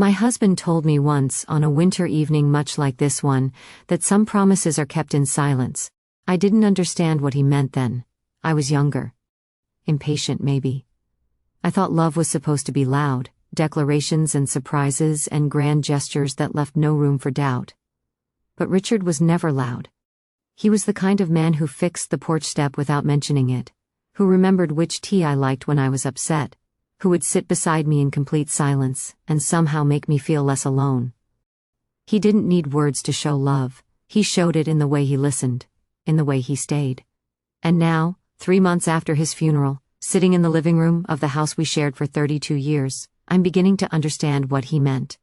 My husband told me once on a winter evening much like this one, that some promises are kept in silence. I didn't understand what he meant then. I was younger. Impatient, maybe. I thought love was supposed to be loud, declarations and surprises and grand gestures that left no room for doubt. But Richard was never loud. He was the kind of man who fixed the porch step without mentioning it, who remembered which tea I liked when I was upset, who would sit beside me in complete silence and somehow make me feel less alone. He didn't need words to show love. He showed it in the way he listened, in the way he stayed. And now, 3 months after his funeral, sitting in the living room of the house we shared for 32 years, I'm beginning to understand what he meant.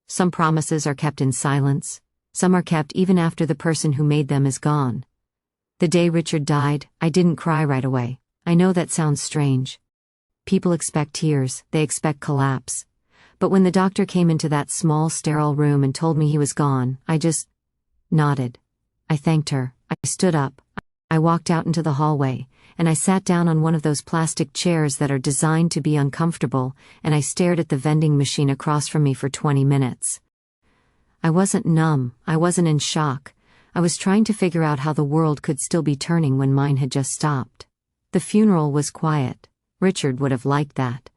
Some promises are kept in silence. Some are kept even after the person who made them is gone. The day Richard died, I didn't cry right away. I know that sounds strange. People expect tears, they expect collapse. But when the doctor came into that small, sterile room and told me he was gone, I just nodded. I thanked her. I stood up. I walked out into the hallway, and I sat down on one of those plastic chairs that are designed to be uncomfortable, and I stared at the vending machine across from me for 20 minutes. I wasn't numb. I wasn't in shock. I was trying to figure out how the world could still be turning when mine had just stopped. The funeral was quiet. Richard would have liked that.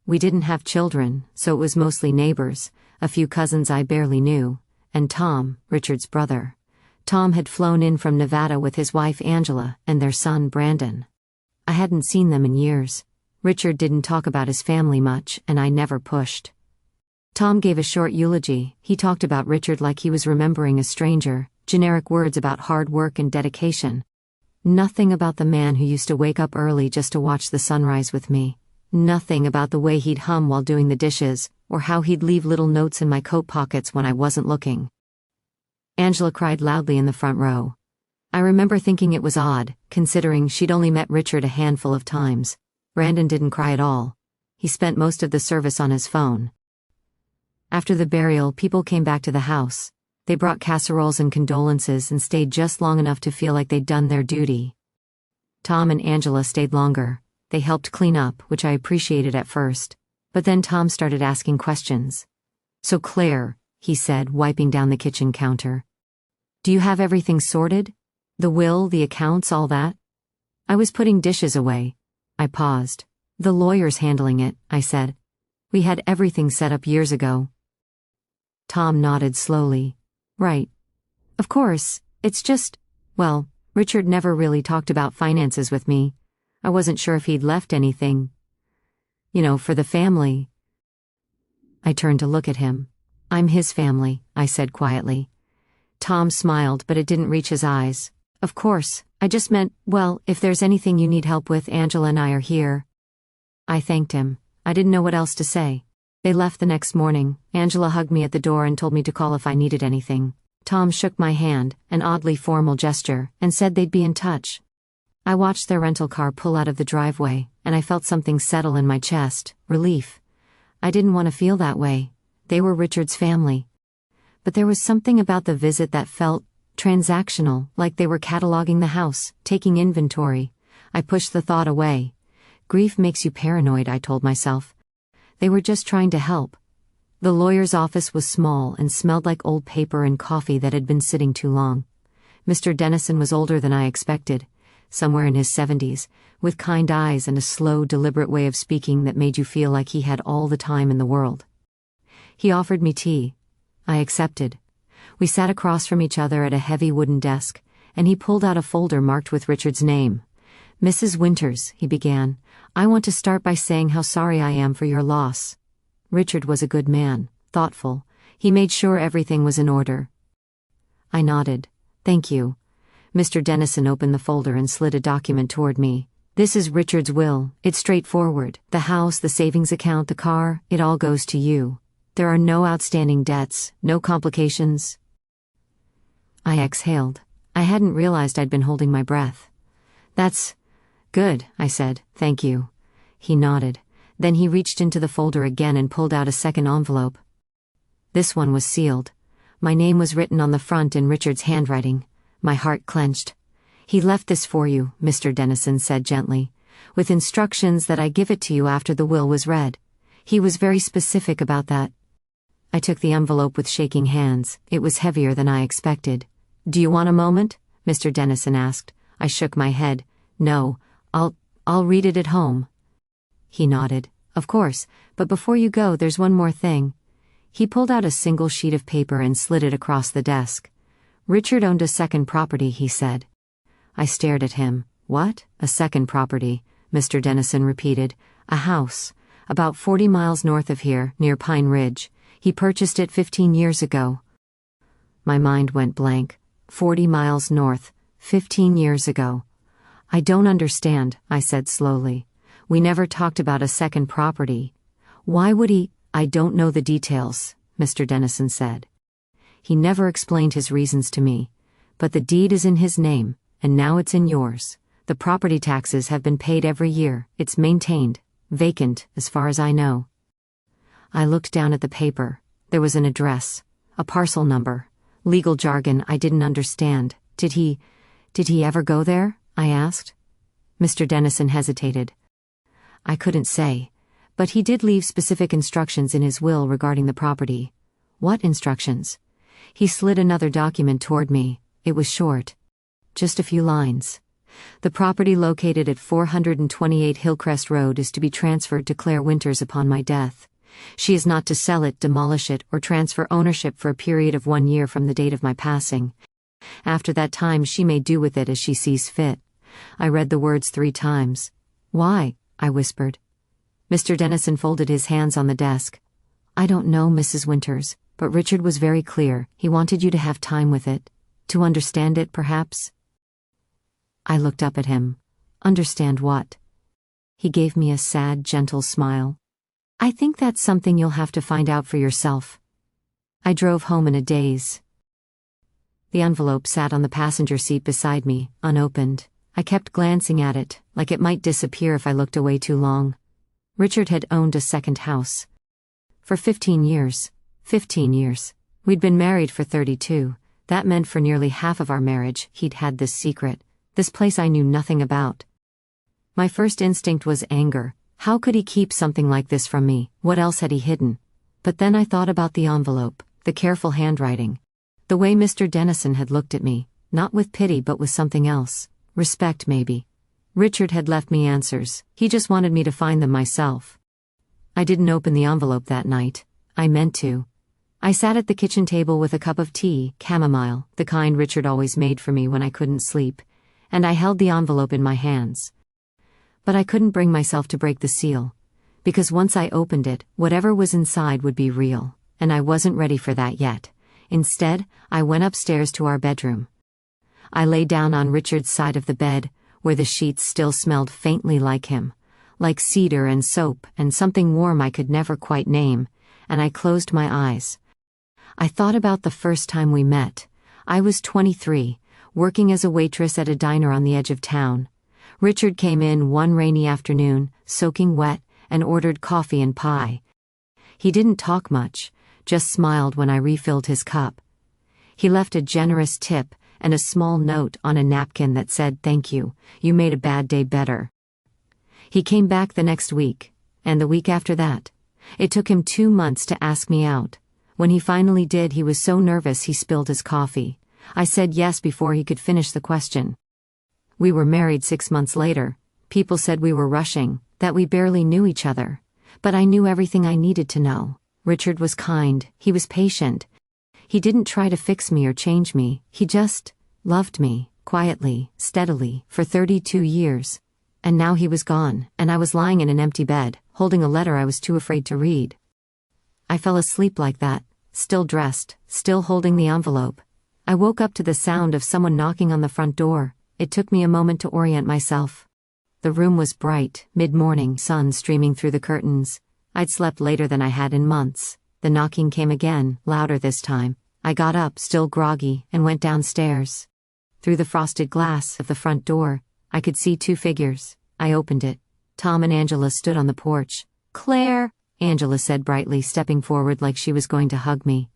We didn't have children, so it was mostly neighbors, a few cousins I barely knew, and Tom, Richard's brother. Tom had flown in from Nevada with his wife Angela and their son Brandon. I hadn't seen them in years. Richard didn't talk about his family much, and I never pushed. Tom gave a short eulogy. He talked about Richard like he was remembering a stranger, generic words about hard work and dedication. Nothing about the man who used to wake up early just to watch the sunrise with me. Nothing about the way he'd hum while doing the dishes, or how he'd leave little notes in my coat pockets when I wasn't looking. Angela cried loudly in the front row. I remember thinking it was odd, considering she'd only met Richard a handful of times. Brandon didn't cry at all. He spent most of the service on his phone. After the burial, people came back to the house. They brought casseroles and condolences and stayed just long enough to feel like they'd done their duty. Tom and Angela stayed longer. They helped clean up, which I appreciated at first. But then Tom started asking questions. "So Claire," he said, wiping down the kitchen counter. "Do you have everything sorted? The will, the accounts, all that?" I was putting dishes away. I paused. "The lawyer's handling it," I said. "We had everything set up years ago." Tom nodded slowly. "Right. Of course, it's just, well, Richard never really talked about finances with me. I wasn't sure if he'd left anything. For the family." I turned to look at him. "I'm his family," I said quietly. Tom smiled, but it didn't reach his eyes. "Of course, I just meant, well, if there's anything you need help with, Angela and I are here." I thanked him. I didn't know what else to say. They left the next morning. Angela hugged me at the door and told me to call if I needed anything. Tom shook my hand, an oddly formal gesture, and said they'd be in touch. I watched their rental car pull out of the driveway, and I felt something settle in my chest, relief. I didn't want to feel that way. They were Richard's family. But there was something about the visit that felt transactional, like they were cataloging the house, taking inventory. I pushed the thought away. Grief makes you paranoid, I told myself. They were just trying to help. The lawyer's office was small and smelled like old paper and coffee that had been sitting too long. Mr. Dennison was older than I expected, somewhere in his 70s, with kind eyes and a slow, deliberate way of speaking that made you feel like he had all the time in the world. He offered me tea. I accepted. We sat across from each other at a heavy wooden desk, and he pulled out a folder marked with Richard's name. "Mrs. Winters," he began, "I want to start by saying how sorry I am for your loss." Richard was a good man, thoughtful. He made sure everything was in order. I nodded. "Thank you." Mr. Dennison opened the folder and slid a document toward me. "This is Richard's will. It's straightforward. The house, the savings account, the car, it all goes to you. There are no outstanding debts, no complications." I exhaled. I hadn't realized I'd been holding my breath. "That's good," I said. "Thank you." He nodded. Then he reached into the folder again and pulled out a second envelope. This one was sealed. My name was written on the front in Richard's handwriting. My heart clenched. "He left this for you," Mr. Dennison said gently, "with instructions that I give it to you after the will was read. He was very specific about that, I took the envelope with shaking hands. It was heavier than I expected. "Do you want a moment?" Mr. Dennison asked. I shook my head. "No, I'll read it at home." He nodded. "Of course, but before you go, there's one more thing." He pulled out a single sheet of paper and slid it across the desk. "Richard owned a second property," he said. I stared at him. "What? A second property?" Mr. Dennison repeated. "A house, about 40 miles north of here, near Pine Ridge. He purchased it 15 years ago." My mind went blank. 40 miles north, 15 years ago. "I don't understand," I said slowly. "We never talked about a second property. Why would he?" "I don't know the details," Mr. Dennison said. "He never explained his reasons to me. But the deed is in his name, and now it's in yours. The property taxes have been paid every year. It's maintained, vacant, as far as I know." I looked down at the paper. There was an address, a parcel number, legal jargon I didn't understand. Did he ever go there?" I asked. Mr. Dennison hesitated. "I couldn't say, but he did leave specific instructions in his will regarding the property." "What instructions?" He slid another document toward me. It was short. Just a few lines. "The property located at 428 Hillcrest Road is to be transferred to Claire Winters upon my death. She is not to sell it, demolish it, or transfer ownership for a period of 1 year from the date of my passing. After that time she may do with it as she sees fit." I read the words 3 times. "Why?" I whispered. Mr. Dennison folded his hands on the desk. "I don't know, Mrs. Winters, but Richard was very clear. He wanted you to have time with it. To understand it, perhaps." I looked up at him. "Understand what?" He gave me a sad, gentle smile. "I think that's something you'll have to find out for yourself." I drove home in a daze. The envelope sat on the passenger seat beside me, unopened. I kept glancing at it, like it might disappear if I looked away too long. Richard had owned a second house. For 15 years. 15 years. We'd been married for 32. That meant for nearly half of our marriage, he'd had this secret, this place I knew nothing about. My first instinct was anger. How could he keep something like this from me? What else had he hidden? But then I thought about the envelope, the careful handwriting. The way Mr. Dennison had looked at me, not with pity but with something else. Respect, maybe. Richard had left me answers. He just wanted me to find them myself. I didn't open the envelope that night. I meant to. I sat at the kitchen table with a cup of tea, chamomile, the kind Richard always made for me when I couldn't sleep, and I held the envelope in my hands. But I couldn't bring myself to break the seal, because once I opened it, whatever was inside would be real, and I wasn't ready for that yet. Instead, I went upstairs to our bedroom. I lay down on Richard's side of the bed, where the sheets still smelled faintly like him, like cedar and soap and something warm I could never quite name, and I closed my eyes. I thought about the first time we met. I was 23, working as a waitress at a diner on the edge of town. Richard came in one rainy afternoon, soaking wet, and ordered coffee and pie. He didn't talk much, just smiled when I refilled his cup. He left a generous tip and a small note on a napkin that said, "Thank you, you made a bad day better." He came back the next week, and the week after that. It took him 2 months to ask me out. When he finally did, he was so nervous he spilled his coffee. I said yes before he could finish the question. We were married 6 months later. People said we were rushing, that we barely knew each other. But I knew everything I needed to know. Richard was kind, he was patient. He didn't try to fix me or change me, he just loved me, quietly, steadily, for 32 years. And now he was gone, and I was lying in an empty bed, holding a letter I was too afraid to read. I fell asleep like that, still dressed, still holding the envelope. I woke up to the sound of someone knocking on the front door. It took me a moment to orient myself. The room was bright, mid-morning, sun streaming through the curtains. I'd slept later than I had in months. The knocking came again, louder this time. I got up, still groggy, and went downstairs. Through the frosted glass of the front door, I could see 2 figures. I opened it. Tom and Angela stood on the porch. "Claire," Angela said brightly, stepping forward like she was going to hug me.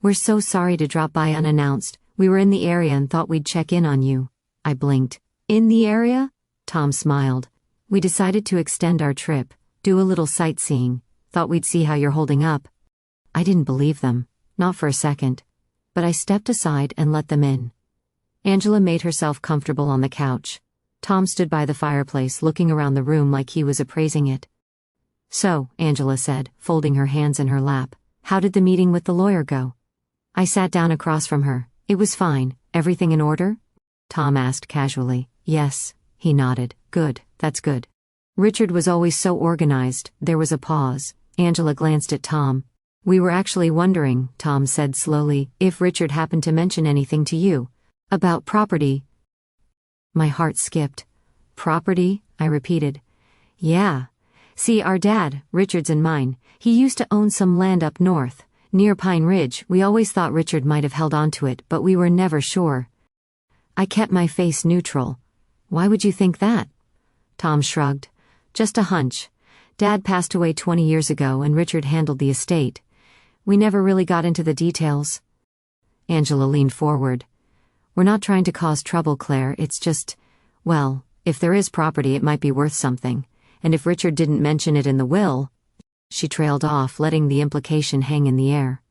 "We're so sorry to drop by unannounced. We were in the area and thought we'd check in on you." I blinked. "In the area?" Tom smiled. "We decided to extend our trip, do a little sightseeing. Thought we'd see how you're holding up." I didn't believe them, not for a second. But I stepped aside and let them in. Angela made herself comfortable on the couch. Tom stood by the fireplace looking around the room like he was appraising it. "So," Angela said, folding her hands in her lap, "how did the meeting with the lawyer go?" I sat down across from her. "It was fine. Everything in order?" Tom asked casually. "Yes," he nodded. "Good, that's good." Richard was always so organized. There was a pause. Angela glanced at Tom. "We were actually wondering," Tom said slowly, "if Richard happened to mention anything to you about property." My heart skipped. "Property?" I repeated. "Yeah. See, our dad, Richard's and mine, he used to own some land up north, near Pine Ridge. We always thought Richard might have held on to it, but we were never sure." I kept my face neutral. "Why would you think that?" Tom shrugged. "Just a hunch. Dad passed away 20 years ago and Richard handled the estate. We never really got into the details." Angela leaned forward. "We're not trying to cause trouble, Claire, it's just, well, if there is property it might be worth something, and if Richard didn't mention it in the will—" She trailed off, letting the implication hang in the air.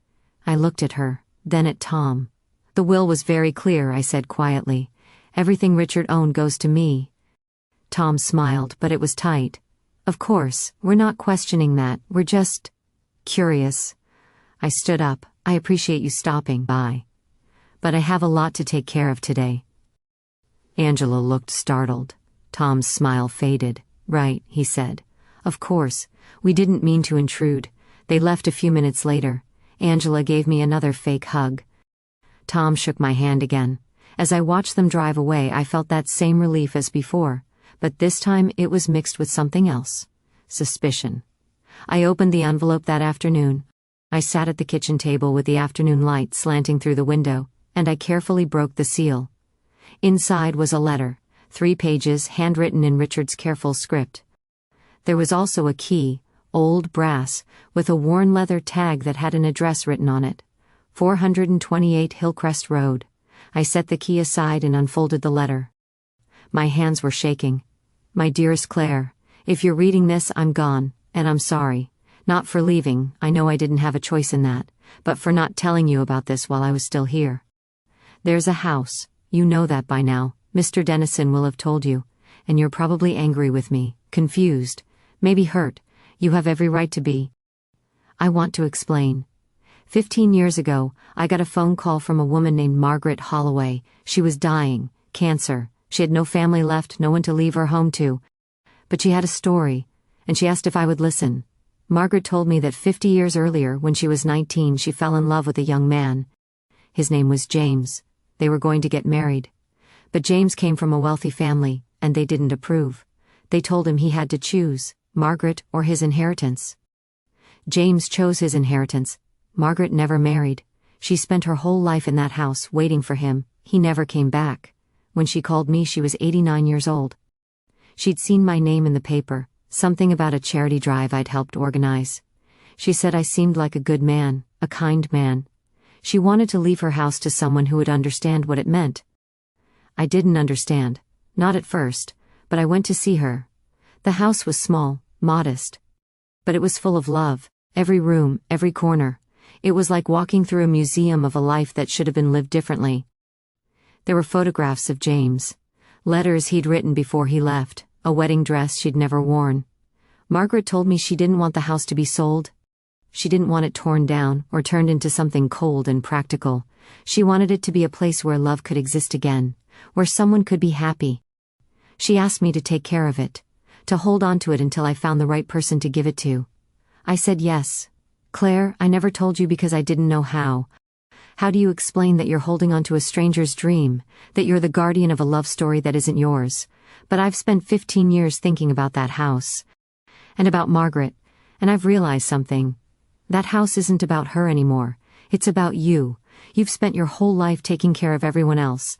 I looked at her, then at Tom. "The will was very clear," I said quietly. "Everything Richard owned goes to me." Tom smiled, but it was tight. "Of course, we're not questioning that, we're just curious." I stood up. "I appreciate you stopping by. But I have a lot to take care of today." Angela looked startled. Tom's smile faded. "Right," he said. "Of course, we didn't mean to intrude." They left a few minutes later. Angela gave me another fake hug. Tom shook my hand again. As I watched them drive away, I felt that same relief as before, but this time it was mixed with something else. Suspicion. I opened the envelope that afternoon. I sat at the kitchen table with the afternoon light slanting through the window, and I carefully broke the seal. Inside was a letter, 3 pages, handwritten in Richard's careful script. There was also a key, old brass, with a worn leather tag that had an address written on it. 428 Hillcrest Road. I set the key aside and unfolded the letter. My hands were shaking. "My dearest Claire, if you're reading this, I'm gone, and I'm sorry. Not for leaving, I know I didn't have a choice in that, but for not telling you about this while I was still here. There's a house, you know that by now, Mr. Dennison will have told you, and you're probably angry with me, confused, maybe hurt. You have every right to be. I want to explain. 15 years ago, I got a phone call from a woman named Margaret Holloway. She was dying, cancer. She had no family left, no one to leave her home to. But she had a story, and she asked if I would listen. Margaret told me that 50 years earlier, when she was 19, she fell in love with a young man. His name was James. They were going to get married. But James came from a wealthy family, and they didn't approve. They told him he had to choose, Margaret or his inheritance. James chose his inheritance. Margaret never married. She spent her whole life in that house waiting for him. He never came back. When she called me, she was 89 years old. She'd seen my name in the paper, something about a charity drive I'd helped organize. She said I seemed like a good man, a kind man. She wanted to leave her house to someone who would understand what it meant. I didn't understand, not at first, but I went to see her. The house was small, modest. But it was full of love, every room, every corner. It was like walking through a museum of a life that should have been lived differently. There were photographs of James, letters he'd written before he left, a wedding dress she'd never worn. Margaret told me she didn't want the house to be sold. She didn't want it torn down or turned into something cold and practical. She wanted it to be a place where love could exist again, where someone could be happy. She asked me to take care of it, to hold on to it until I found the right person to give it to. I said yes. Claire, I never told you because I didn't know how. How do you explain that you're holding on to a stranger's dream, that you're the guardian of a love story that isn't yours? But I've spent 15 years thinking about that house. And about Margaret, and I've realized something. That house isn't about her anymore. It's about you. You've spent your whole life taking care of everyone else.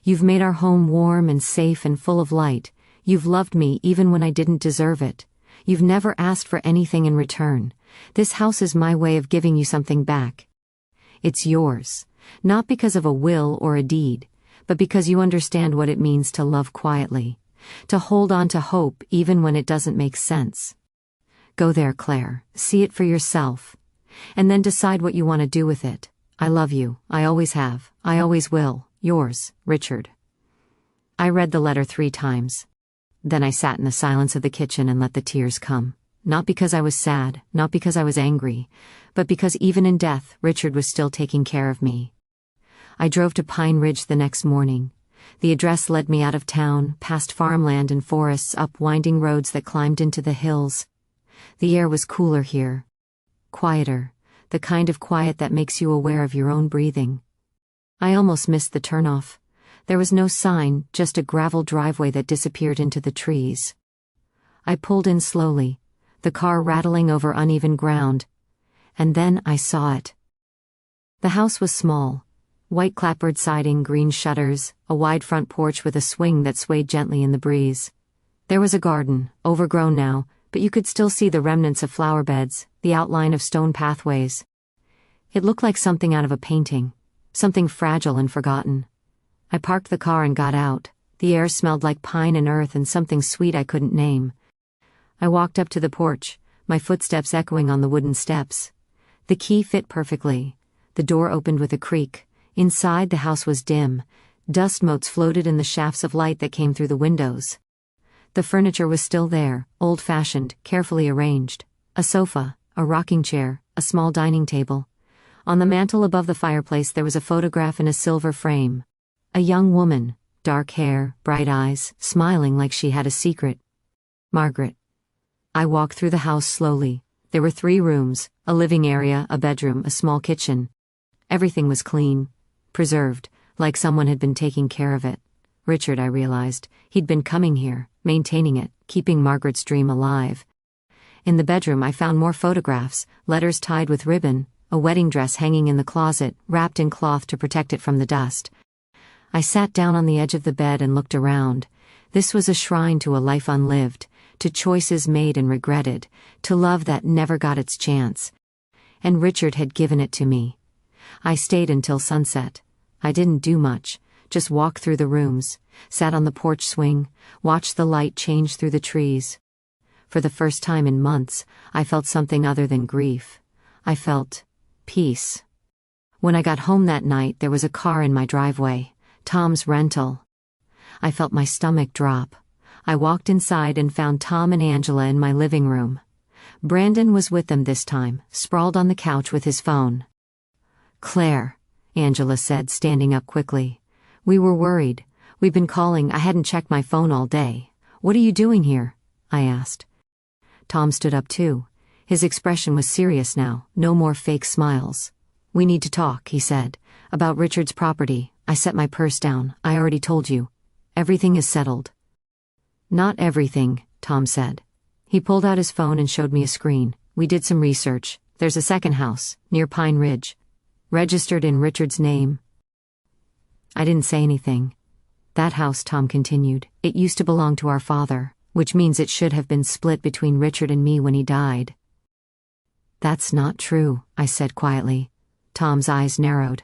You've made our home warm and safe and full of light. You've loved me even when I didn't deserve it. You've never asked for anything in return. This house is my way of giving you something back. It's yours, not because of a will or a deed, but because you understand what it means to love quietly, to hold on to hope even when it doesn't make sense. Go there, Claire, see it for yourself. And then decide what you want to do with it. I love you. I always have. I always will. Yours, Richard. I read the letter 3 times. Then I sat in the silence of the kitchen and let the tears come. Not because I was sad, not because I was angry, but because even in death, Richard was still taking care of me. I drove to Pine Ridge the next morning. The address led me out of town, past farmland and forests, up winding roads that climbed into the hills. The air was cooler here. Quieter, the kind of quiet that makes you aware of your own breathing. I almost missed the turnoff. There was no sign, just a gravel driveway that disappeared into the trees. I pulled in slowly, the car rattling over uneven ground. And then I saw it. The house was small. White clapboard siding, green shutters, a wide front porch with a swing that swayed gently in the breeze. There was a garden, overgrown now, but you could still see the remnants of flower beds, the outline of stone pathways. It looked like something out of a painting, something fragile and forgotten. I parked the car and got out. The air smelled like pine and earth and something sweet I couldn't name. I walked up to the porch, my footsteps echoing on the wooden steps. The key fit perfectly. The door opened with a creak. Inside, the house was dim. Dust motes floated in the shafts of light that came through the windows. The furniture was still there, old-fashioned, carefully arranged. A sofa, a rocking chair, a small dining table. On the mantel above the fireplace there was a photograph in a silver frame. A young woman, dark hair, bright eyes, smiling like she had a secret. Margaret. I walked through the house slowly. There were 3 rooms, a living area, a bedroom, a small kitchen. Everything was clean, preserved, like someone had been taking care of it. Richard, I realized, he'd been coming here, maintaining it, keeping Margaret's dream alive. In the bedroom I found more photographs, letters tied with ribbon, a wedding dress hanging in the closet, wrapped in cloth to protect it from the dust. I sat down on the edge of the bed and looked around. This was a shrine to a life unlived, to choices made and regretted, to love that never got its chance. And Richard had given it to me. I stayed until sunset. I didn't do much, just walked through the rooms, sat on the porch swing, watched the light change through the trees. For the first time in months, I felt something other than grief. I felt peace. When I got home that night, there was a car in my driveway, Tom's rental. I felt my stomach drop. I walked inside and found Tom and Angela in my living room. Brandon was with them this time, sprawled on the couch with his phone. "Claire," Angela said, standing up quickly. "We were worried. We've been calling. I hadn't checked my phone all day. What are you doing here?" I asked. Tom stood up too. His expression was serious now, no more fake smiles. "We need to talk," he said. "About Richard's property." I set my purse down. "I already told you. Everything is settled." "Not everything," Tom said. He pulled out his phone and showed me a screen. "We did some research. There's a second house, near Pine Ridge. Registered in Richard's name." I didn't say anything. "That house," Tom continued, "it used to belong to our father, which means it should have been split between Richard and me when he died." "That's not true," I said quietly. Tom's eyes narrowed.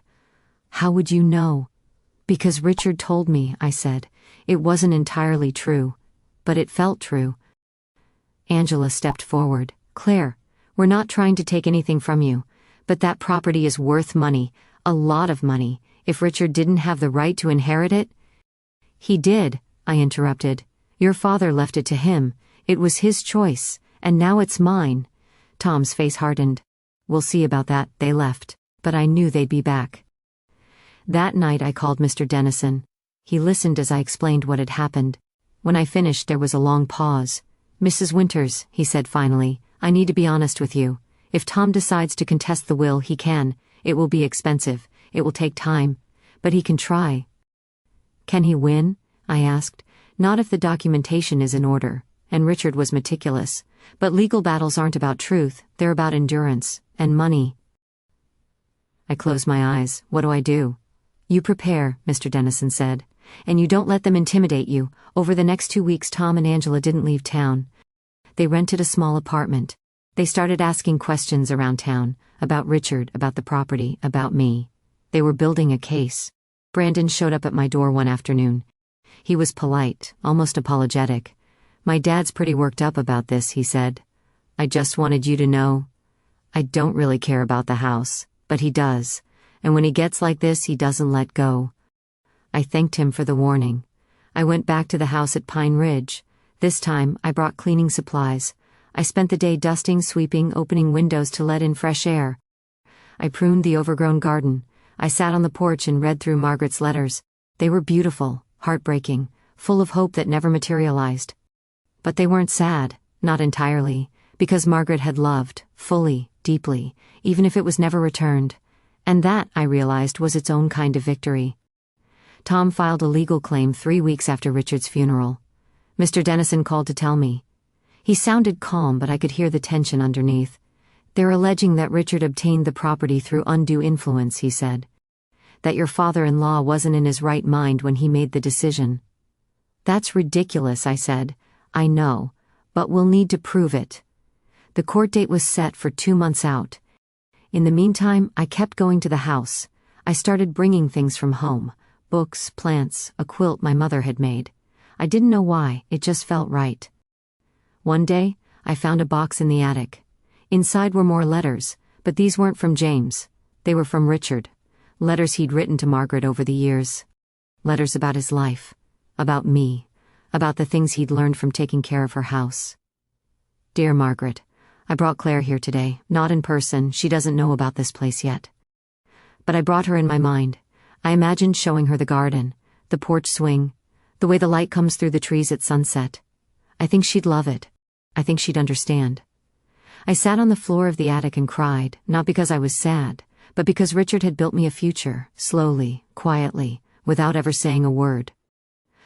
"How would you know?" "Because Richard told me," I said. "It wasn't entirely true, but it felt true." Angela stepped forward. "Claire, we're not trying to take anything from you, but that property is worth money, a lot of money. If Richard didn't have the right to inherit it—" "He did," I interrupted. "Your father left it to him. It was his choice, and now it's mine." Tom's face hardened. "We'll see about that." They left, but I knew they'd be back. That night I called Mr. Dennison. He listened as I explained what had happened. When I finished, there was a long pause. "Mrs. Winters," he said finally, "I need to be honest with you. If Tom decides to contest the will, he can. It will be expensive. It will take time. But he can try." "Can he win?" I asked. "Not if the documentation is in order." And Richard was meticulous. "But legal battles aren't about truth, they're about endurance, and money." I closed my eyes. "What do I do?" "You prepare," Mr. Dennison said. "And you don't let them intimidate you." Over the next 2 weeks, Tom and Angela didn't leave town. They rented a small apartment. They started asking questions around town, about Richard, about the property, about me. They were building a case. Brandon showed up at my door one afternoon. He was polite, almost apologetic. "My dad's pretty worked up about this," he said. "I just wanted you to know." I don't really care about the house, but he does, and when he gets like this, he doesn't let go. I thanked him for the warning. I went back to the house at Pine Ridge. This time, I brought cleaning supplies. I spent the day dusting, sweeping, opening windows to let in fresh air. I pruned the overgrown garden. I sat on the porch and read through Margaret's letters. They were beautiful, heartbreaking, full of hope that never materialized. But they weren't sad, not entirely, because Margaret had loved, fully, deeply, even if it was never returned. And that, I realized, was its own kind of victory. Tom filed a legal claim 3 weeks after Richard's funeral. Mr. Dennison called to tell me. He sounded calm, but I could hear the tension underneath. They're alleging that Richard obtained the property through undue influence, he said. That your father-in-law wasn't in his right mind when he made the decision. That's ridiculous, I said. I know, but we'll need to prove it. The court date was set for 2 months out. In the meantime, I kept going to the house. I started bringing things from home. Books, plants, a quilt my mother had made. I didn't know why, it just felt right. One day, I found a box in the attic. Inside were more letters, but these weren't from James. They were from Richard. Letters he'd written to Margaret over the years. Letters about his life. About me. About the things he'd learned from taking care of her house. Dear Margaret, I brought Claire here today, not in person, she doesn't know about this place yet. But I brought her in my mind. I imagined showing her the garden, the porch swing, the way the light comes through the trees at sunset. I think she'd love it. I think she'd understand. I sat on the floor of the attic and cried, not because I was sad, but because Richard had built me a future, slowly, quietly, without ever saying a word.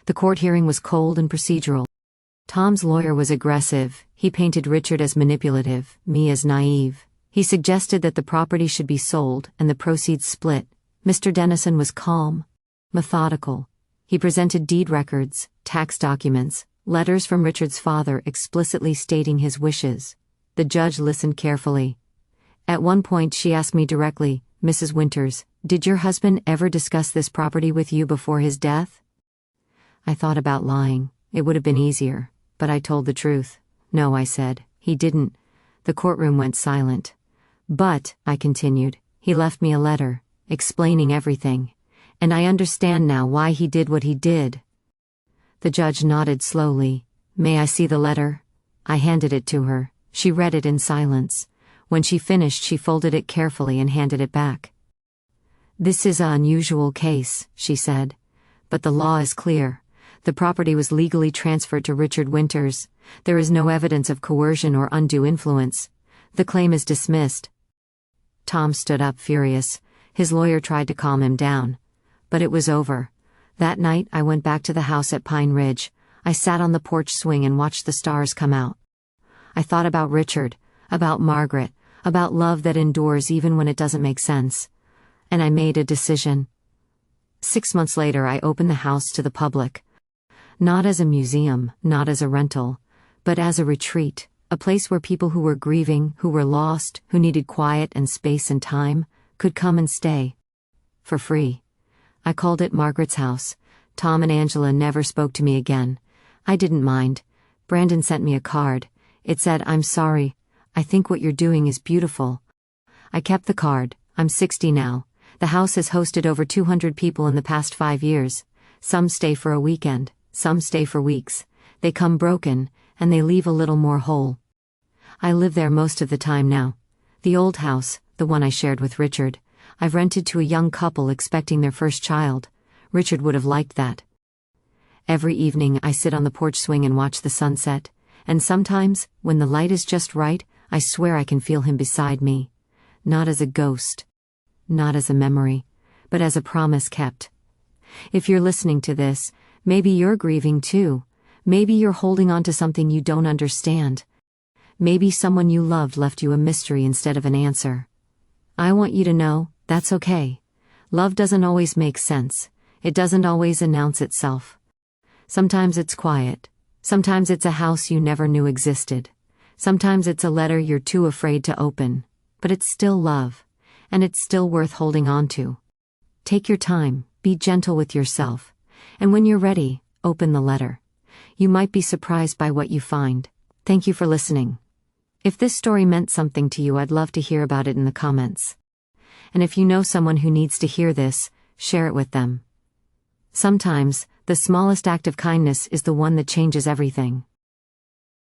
The court hearing was cold and procedural. Tom's lawyer was aggressive. He painted Richard as manipulative, me as naive. He suggested that the property should be sold and the proceeds split. Mr. Dennison was calm, methodical. He presented deed records, tax documents, letters from Richard's father explicitly stating his wishes. The judge listened carefully. At one point she asked me directly, Mrs. Winters, did your husband ever discuss this property with you before his death? I thought about lying. It would have been easier, but I told the truth. No, I said, he didn't. The courtroom went silent. But, I continued, he left me a letter, explaining everything. And I understand now why he did what he did. The judge nodded slowly. May I see the letter? I handed it to her. She read it in silence. When she finished, she folded it carefully and handed it back. This is an unusual case, she said. But the law is clear. The property was legally transferred to Richard Winters. There is no evidence of coercion or undue influence. The claim is dismissed. Tom stood up, furious. His lawyer tried to calm him down. But it was over. That night, I went back to the house at Pine Ridge. I sat on the porch swing and watched the stars come out. I thought about Richard, about Margaret, about love that endures even when it doesn't make sense. And I made a decision. 6 months later, I opened the house to the public. Not as a museum, not as a rental, but as a retreat, a place where people who were grieving, who were lost, who needed quiet and space and time, could come and stay. For free. I called it Margaret's house. Tom and Angela never spoke to me again. I didn't mind. Brandon sent me a card. It said, I'm sorry. I think what you're doing is beautiful. I kept the card. I'm 60 now. The house has hosted over 200 people in the past 5 years. Some stay for a weekend. Some stay for weeks. They come broken, and they leave a little more whole. I live there most of the time now. The old house, the one I shared with Richard, I've rented to a young couple expecting their first child. Richard would have liked that. Every evening I sit on the porch swing and watch the sunset, and sometimes, when the light is just right, I swear I can feel him beside me. Not as a ghost. Not as a memory, but as a promise kept. If you're listening to this, maybe you're grieving too. Maybe you're holding on to something you don't understand. Maybe someone you loved left you a mystery instead of an answer. I want you to know, that's okay. Love doesn't always make sense. It doesn't always announce itself. Sometimes it's quiet. Sometimes it's a house you never knew existed. Sometimes it's a letter you're too afraid to open. But it's still love. And it's still worth holding on to. Take your time, be gentle with yourself. And when you're ready, open the letter. You might be surprised by what you find. Thank you for listening. If this story meant something to you, I'd love to hear about it in the comments. And if you know someone who needs to hear this, share it with them. Sometimes, the smallest act of kindness is the one that changes everything.